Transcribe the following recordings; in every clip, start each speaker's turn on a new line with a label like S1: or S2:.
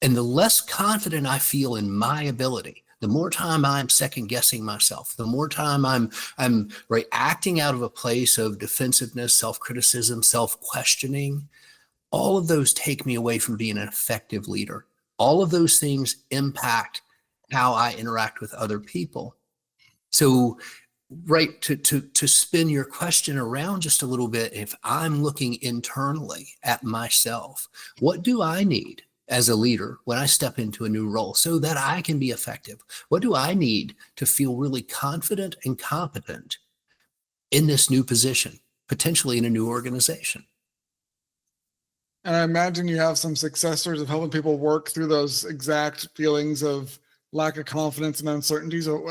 S1: And the less confident I feel in my ability, the more time I'm second guessing myself, the more time I'm right acting out of a place of defensiveness, self-criticism, self-questioning. All of those take me away from being an effective leader. All of those things impact how I interact with other people. So, right, to spin your question around just a little bit, if I'm looking internally at myself, what do I need as a leader when I step into a new role so that I can be effective? What do I need to feel really confident and competent in this new position, potentially in a new organization?
S2: And I imagine you have some successors of helping people work through those exact feelings of lack of confidence and uncertainty. So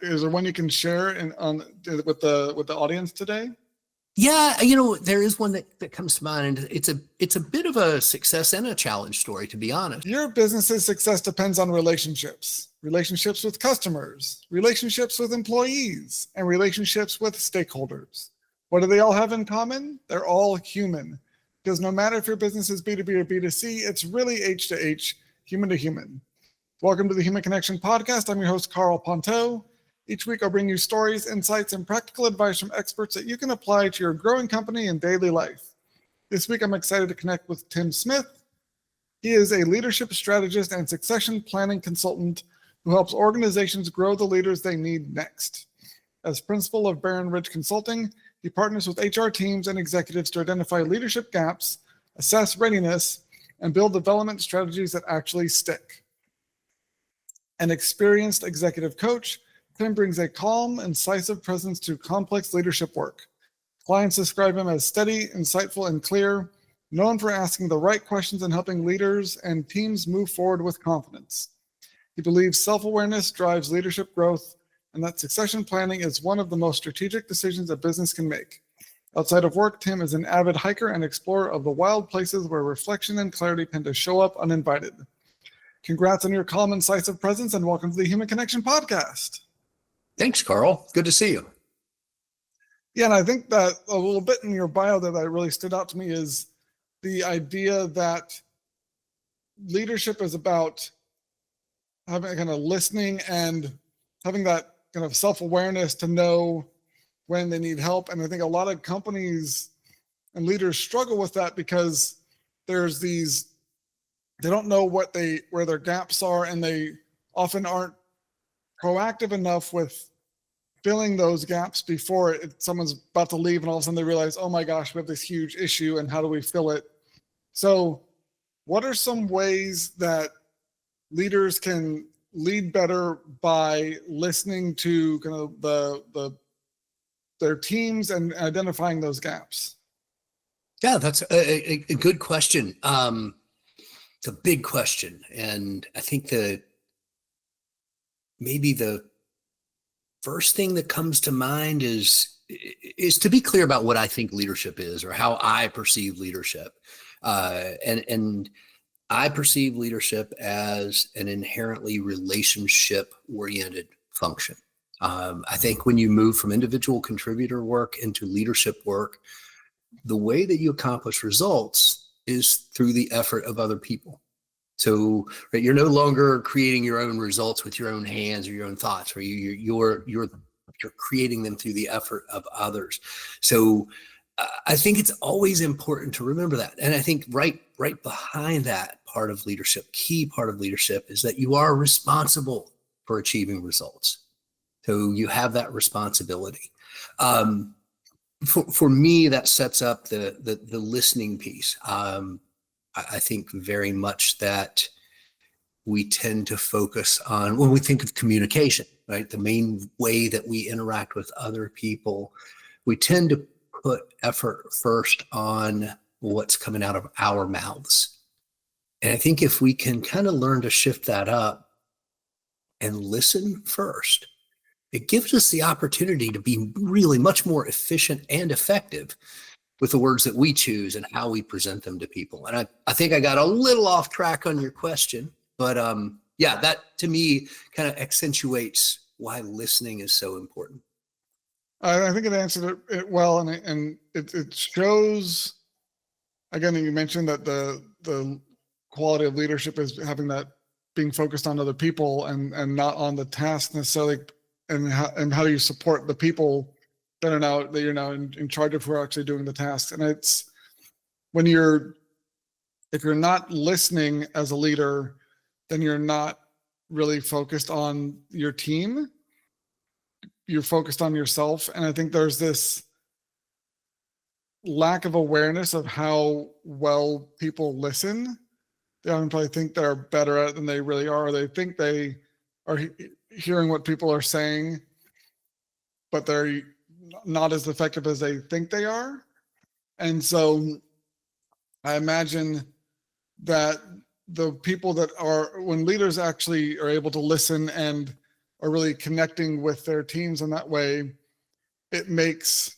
S2: is there one you can share with the audience today?
S1: Yeah, there is one that comes to mind. It's a bit of a success and a challenge story, to be honest.
S2: Your business's success depends on relationships with customers, relationships with employees, and relationships with stakeholders. What do they all have in common? They're all human. Because no matter if your business is B2B or B2C, it's really H to H, human to human. Welcome to the Human Connection Podcast. I'm your host, Carl Ponto. Each week, I'll bring you stories, insights, and practical advice from experts that you can apply to your growing company and daily life. This week, I'm excited to connect with Tim Smith. He is a leadership strategist and succession planning consultant who helps organizations grow the leaders they need next. As principal of Barron Ridge Consulting, he partners with HR teams and executives to identify leadership gaps, assess readiness, and build development strategies that actually stick. An experienced executive coach, Tim brings a calm, incisive presence to complex leadership work. Clients describe him as steady, insightful, and clear, known for asking the right questions and helping leaders and teams move forward with confidence. He believes self-awareness drives leadership growth, and that succession planning is one of the most strategic decisions a business can make. Outside of work, Tim is an avid hiker and explorer of the wild places where reflection and clarity tend to show up uninvited. Congrats on your calm, incisive presence, and welcome to the Human Connection Podcast.
S1: Thanks, Carl. Good to see you.
S2: Yeah, and I think that a little bit in your bio that really stood out to me is the idea that leadership is about having kind of listening and having that kind of self-awareness to know when they need help. And I think a lot of companies and leaders struggle with that because there's these, they don't know where their gaps are, and they often aren't proactive enough with filling those gaps before someone's about to leave and all of a sudden they realize, oh my gosh, we have this huge issue and how do we fill it? So what are some ways that leaders can lead better by listening to kind of their teams and identifying those gaps?
S1: Yeah, that's a good question. It's a big question. And I think maybe the first thing that comes to mind is to be clear about what I think leadership is, or how I perceive leadership. And I perceive leadership as an inherently relationship-oriented function. I think when you move from individual contributor work into leadership work, the way that you accomplish results is through the effort of other people. So, right, you're no longer creating your own results with your own hands or your own thoughts, right? You're creating them through the effort of others. So I think it's always important to remember that. And I think right behind that part of leadership, key part of leadership, is that you are responsible for achieving results. So you have that responsibility. For me, that sets up the listening piece. I think very much that we tend to focus on, when we think of communication, right, the main way that we interact with other people, we tend to put effort first on what's coming out of our mouths. And I think if we can kind of learn to shift that up and listen first, it gives us the opportunity to be really much more efficient and effective with the words that we choose and how we present them to people. And I think I got a little off track on your question, but yeah, that to me kind of accentuates why listening is so important.
S2: I think it answered it well, and it shows, again, you mentioned that the quality of leadership is having that being focused on other people and not on the task necessarily. And how do you support the people that you're now in charge of, who are actually doing the tasks? And it's if you're not listening as a leader, then you're not really focused on your team. You're focused on yourself. And I think there's this lack of awareness of how well people listen. They often probably think they're better at it than they really are. They think they are hearing what people are saying, but they're not as effective as they think they are. And so I imagine that the people when leaders actually are able to listen and are really connecting with their teams in that way, it makes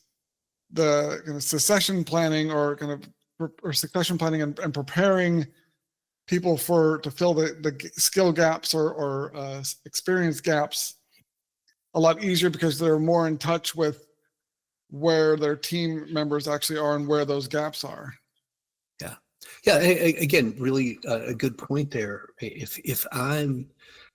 S2: the kind of succession planning or succession planning and preparing people to fill the skill gaps or experience gaps a lot easier, because they're more in touch with where their team members actually are and where those gaps are.
S1: Yeah. Again, really a good point there. If I,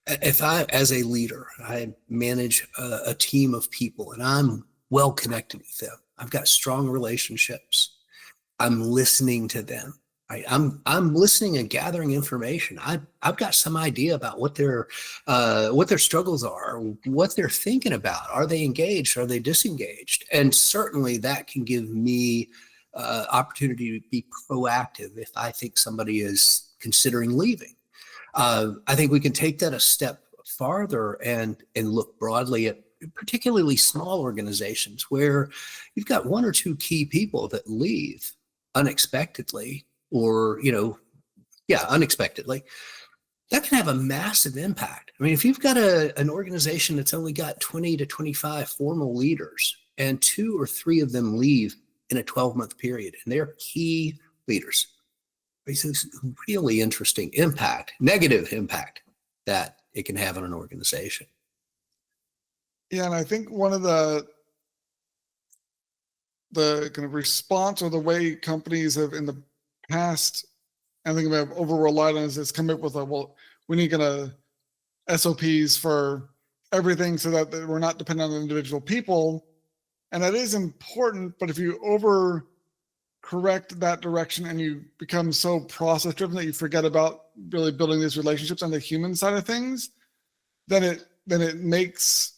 S1: as a leader, I manage a team of people and I'm well connected with them, I've got strong relationships, I'm listening to them. Right? I'm listening and gathering information. I've got some idea about what their struggles are, what they're thinking about. Are they engaged? Are they disengaged? And certainly that can give me opportunity to be proactive if I think somebody is considering leaving. I think we can take that a step farther and look broadly at particularly small organizations where you've got one or two key people that leave unexpectedly, or unexpectedly. That can have a massive impact. I mean, if you've got an organization that's only got 20 to 25 formal leaders and 2 or 3 of them leave in a 12-month period, and they're key leaders, it's a really interesting negative impact that it can have on an organization.
S2: Yeah, and I think one of the kind of response, or the way companies have in the past, I think we have over relied on, is come up with we need SOPs for everything so that we're not dependent on individual people. And that is important, but if you over correct that direction and you become so process driven that you forget about really building these relationships on the human side of things, then it makes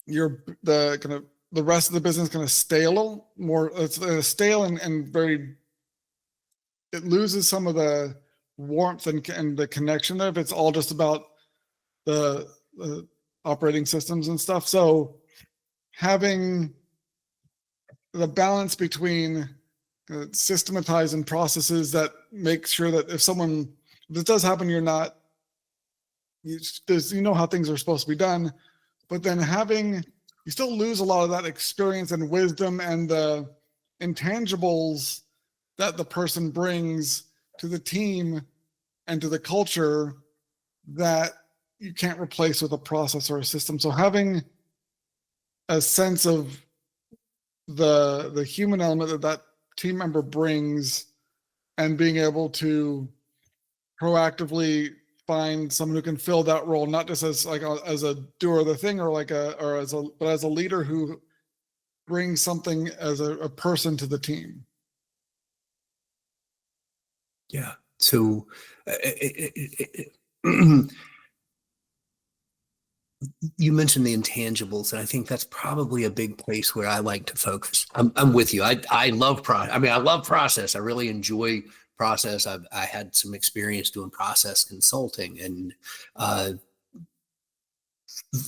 S2: the rest of the business kind of stale more. It's stale and very, it loses some of the warmth and the connection there if it's all just about the operating systems and stuff. So having the balance between systematizing processes that make sure that if this does happen, you know how things are supposed to be done, but then you still lose a lot of that experience and wisdom and the intangibles that the person brings to the team and to the culture that you can't replace with a process or a system. So having a sense of the human element that team member brings, and being able to proactively find someone who can fill that role, not just as a doer of the thing, but as a leader who brings something as a person to the team.
S1: Yeah. So you mentioned the intangibles, and I think that's probably a big place where I like to focus. I'm with you. I love process. I love process. I really enjoy process. I had some experience doing process consulting, and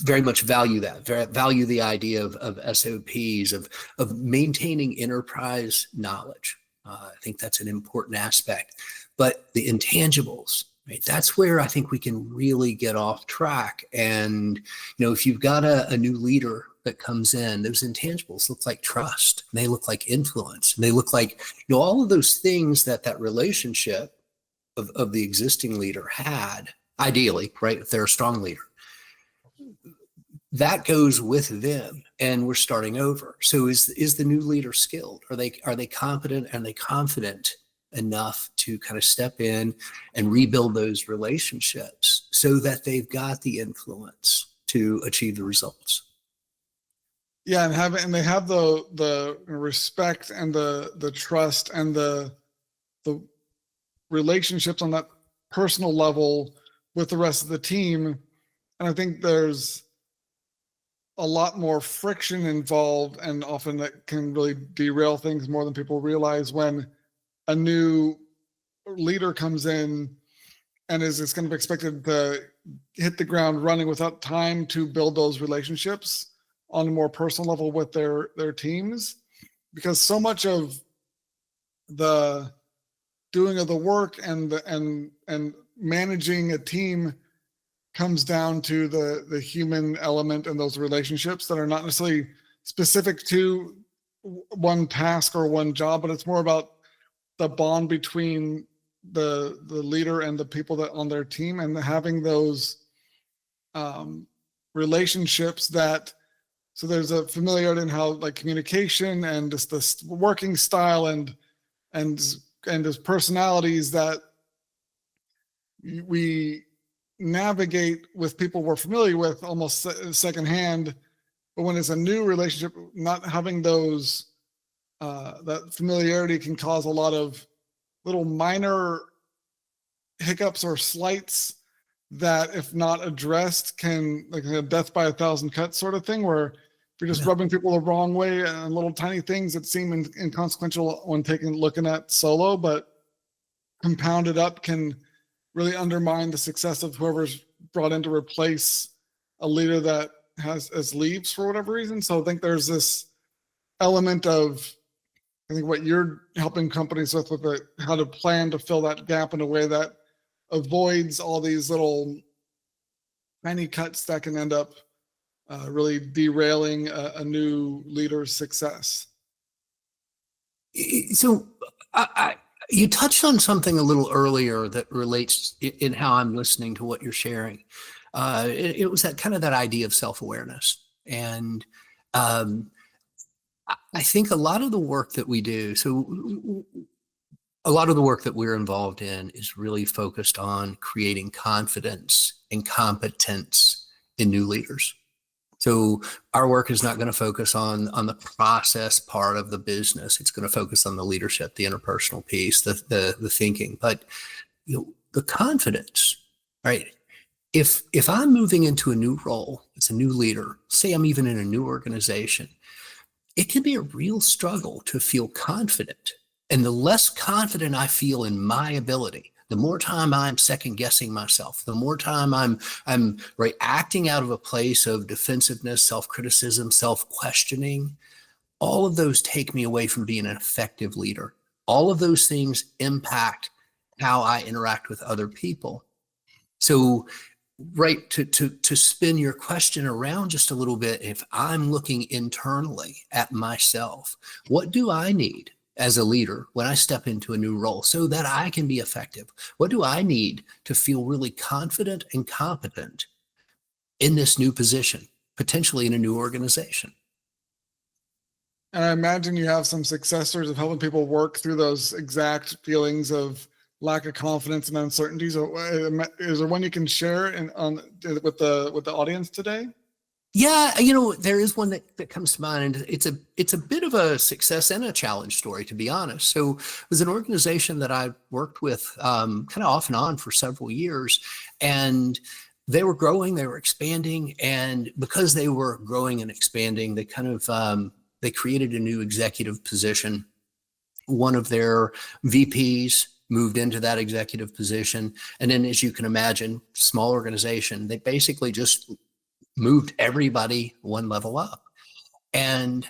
S1: very much value that. Value the idea of SOPs, of maintaining enterprise knowledge. I think that's an important aspect. But the intangibles, right? That's where I think we can really get off track. And, if you've got a new leader that comes in, those intangibles look like trust, and they look like influence, and they look like, all of those things that relationship of the existing leader had, ideally, right? If they're a strong leader, that goes with them, and we're starting over. So is the new leader skilled? Are they competent? Are they confident enough to kind of step in and rebuild those relationships so that they've got the influence to achieve the results.
S2: Yeah, and they have the respect and the trust and the relationships on that personal level with the rest of the team. And I think there's a lot more friction involved, and often that can really derail things more than people realize when a new leader comes in and is just going to be expected to hit the ground running without time to build those relationships on a more personal level with their teams, because so much of the doing of the work and managing a team comes down to the human element and those relationships that are not necessarily specific to one task or one job, but it's more about the bond between the leader and the people that on their team, and having those relationships that, so there's a familiarity in how like communication and just this working style and there's personalities that we navigate with people we're familiar with almost secondhand. But when it's a new relationship, not having those, that familiarity can cause a lot of little minor hiccups or slights that, if not addressed, can, like a death by a thousand cuts sort of thing, where if you're just rubbing people the wrong way and little tiny things that seem inconsequential when looking at solo, but compounded up can really undermine the success of whoever's brought in to replace a leader that has leaves for whatever reason. So I think there's this element of, I think what you're helping companies with how to plan to fill that gap in a way that avoids all these little tiny cuts that can end up really derailing a new leader's success.
S1: So you touched on something a little earlier that relates in how I'm listening to what you're sharing. It was that kind of that idea of self-awareness. And I think a lot of the work that we do, so a lot of the work that we're involved in is really focused on creating confidence and competence in new leaders. So our work is not going to focus on the process part of the business. It's going to focus on the leadership, the interpersonal piece, the thinking, but the confidence, right? If I'm moving into a new role, it's a new leader, say I'm even in a new organization, it can be a real struggle to feel confident. And the less confident I feel in my ability, the more time I'm second guessing myself, the more time I'm right acting out of a place of defensiveness, self-criticism, self-questioning. All of those take me away from being an effective leader. All of those things impact how I interact with other people. So, right, to spin your question around just a little bit, if I'm looking internally at myself, what do I need as a leader when I step into a new role so that I can be effective? What do I need to feel really confident and competent in this new position, potentially in a new organization?
S2: And I imagine you have some successors of helping people work through those exact feelings of lack of confidence and uncertainty. So is there one you can share with the audience today?
S1: Yeah, there is one that comes to mind, and it's a bit of a success and a challenge story, to be honest. So it was an organization that I worked with kind of off and on for several years, and they were growing, they were expanding, and because they were growing and expanding, they kind of they created a new executive position. One of their VPs moved into that executive position, and then, as you can imagine, small organization, they basically just moved everybody one level up. And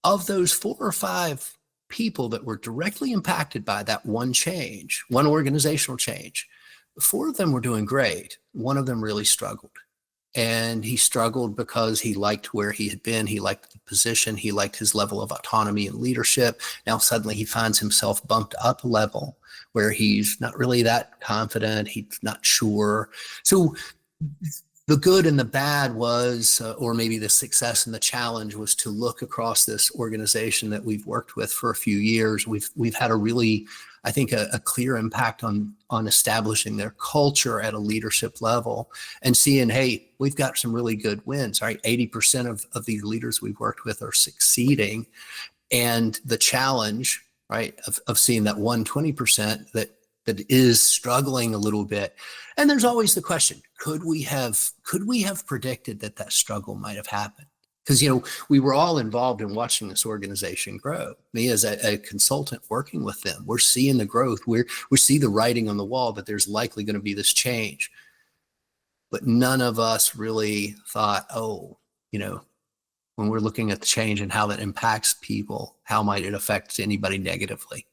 S1: of those 4 or 5 people that were directly impacted by that one change, one organizational change, 4 of them were doing great. One of them really struggled. And he struggled because he liked where he had been. He liked the position. He liked his level of autonomy and leadership. Now suddenly he finds himself bumped up a level where he's not really that confident. He's not sure. So the good and the bad was, or maybe the success and the challenge was, to look across this organization that we've worked with for a few years. We've had a really I think a clear impact on establishing their culture at a leadership level and seeing, hey, we've got some really good wins, right? 80% of these leaders we've worked with are succeeding. And the challenge, right, of seeing that 120% that is struggling a little bit. And there's always the question, could we have predicted that struggle might have happened? Because, we were all involved in watching this organization grow. Me as a consultant working with them, we're seeing the growth. We see the writing on the wall that there's likely going to be this change. But none of us really thought, when we're looking at the change and how that impacts people, how might it affect anybody negatively?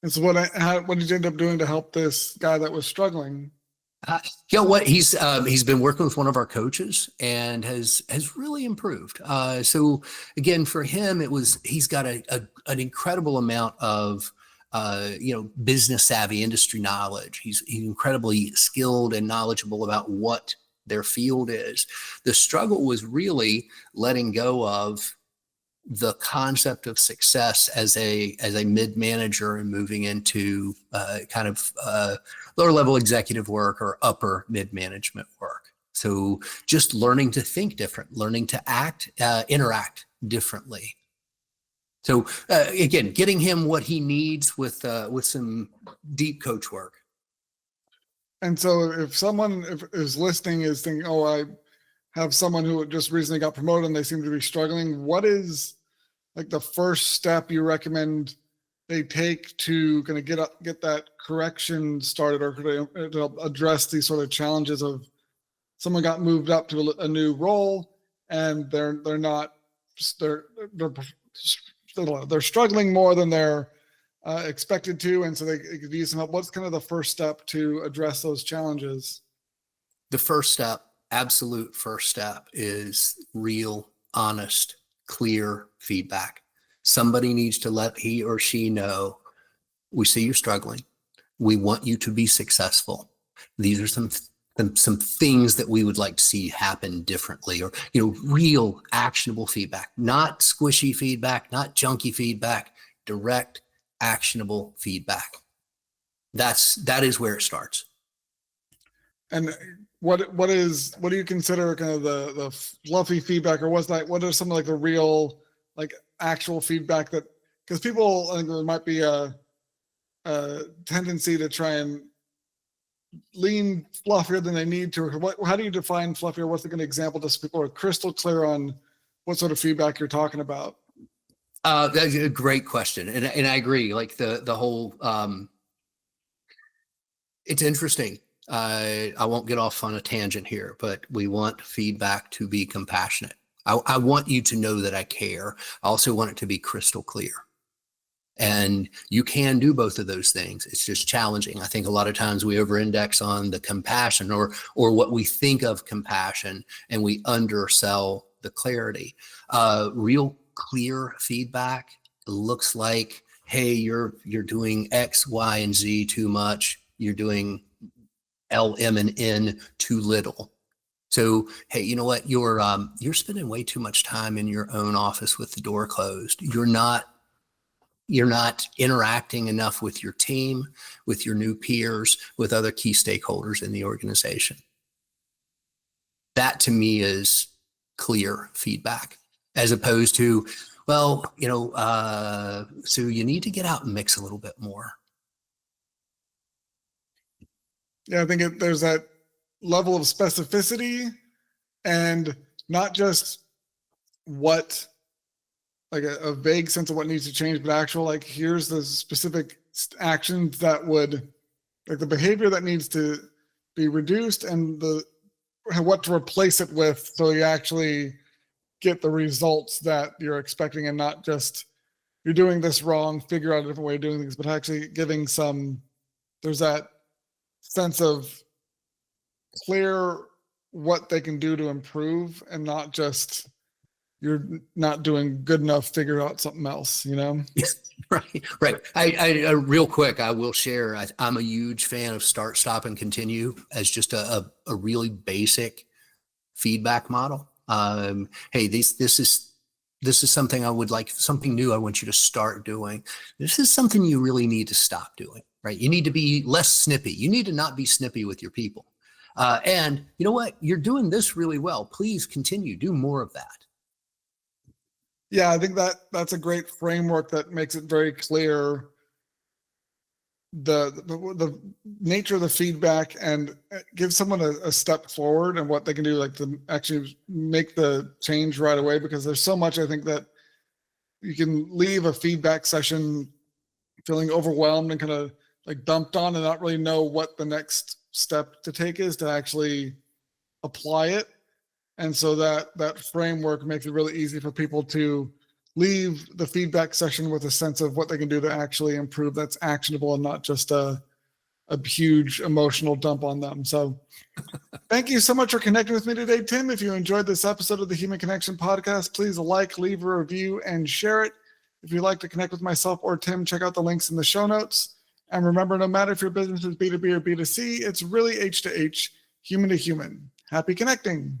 S2: And so what did you end up doing to help this guy that was struggling?
S1: He's been working with one of our coaches and has really improved. So again, for him, he's got an incredible amount of business savvy, industry knowledge. He's incredibly skilled and knowledgeable about what their field is. The struggle was really letting go of the concept of success as a mid manager and moving into lower level executive work or upper mid management work. So just learning to think different, learning to interact differently. So again, getting him what he needs with some deep coach work.
S2: And so if someone is listening is thinking, oh, I have someone who just recently got promoted and they seem to be struggling, what is like the first step you recommend they take to kind of get that correction started, or to address these sort of challenges of someone got moved up to a new role and they're struggling more than they're expected to, and so they could use some help. What's kind of the first step to address those challenges?
S1: The first step, absolute first step, is real, honest, clear feedback. Somebody needs to let he or she know, we see you're struggling. We want you to be successful. These are some things that we would like to see happen differently, or, real actionable feedback, not squishy feedback, not junky feedback, direct, actionable feedback. That is where it starts.
S2: And what do you consider kind of the fluffy feedback, or what are some of the real actual feedback that, because people, I think there might be a tendency to try and lean fluffier than they need to. How do you define fluffier? What's a good example, just so people are crystal clear on what sort of feedback you're talking about?
S1: That's a great question. And I agree, the whole, it's interesting. I won't get off on a tangent here, but we want feedback to be compassionate. I want you to know that I care. I also want it to be crystal clear. And you can do both of those things. It's just challenging. I think a lot of times we over-index on the compassion or what we think of compassion, and we undersell the clarity. Real clear feedback looks like, hey, you're doing X, Y, and Z too much. You're doing L, M, and N too little. So, hey, you know what? You're spending way too much time in your own office with the door closed. You're not interacting enough with your team, with your new peers, with other key stakeholders in the organization. That to me is clear feedback, as opposed to, well, so you need to get out and mix a little bit more.
S2: Yeah, I think there's that level of specificity, and not just what, a vague sense of what needs to change, but actual, here's the specific actions that would, the behavior that needs to be reduced, and what to replace it with, so you actually get the results that you're expecting, and not just you're doing this wrong, figure out a different way of doing things, but actually giving there's that sense of clear what they can do to improve, and not just you're not doing good enough, figure out something else,
S1: Right. I real quick, I will share, I'm a huge fan of start, stop, and continue as just a really basic feedback model. Hey, this this is something I would like, something new I want you to start doing. This is something you really need to stop doing, right? You need to be less snippy. You need to not be snippy with your people. And you know what? You're doing this really well. Please continue, do more of that.
S2: Yeah, I think that's a great framework that makes it very clear the nature of the feedback and gives someone a step forward and what they can do, like to actually make the change right away. Because there's so much, I think, that you can leave a feedback session feeling overwhelmed and kind of like dumped on and not really know what the next step to take is to actually apply it. And so that framework makes it really easy for people to leave the feedback session with a sense of what they can do to actually improve that's actionable and not just a huge emotional dump on them. So thank you so much for connecting with me today, Tim. If you enjoyed this episode of the Human Connection Podcast, please like, leave a review, and share it. If you'd like to connect with myself or Tim, check out the links in the show notes. And remember, no matter if your business is B2B or B2C, it's really H to H, human to human. Happy connecting.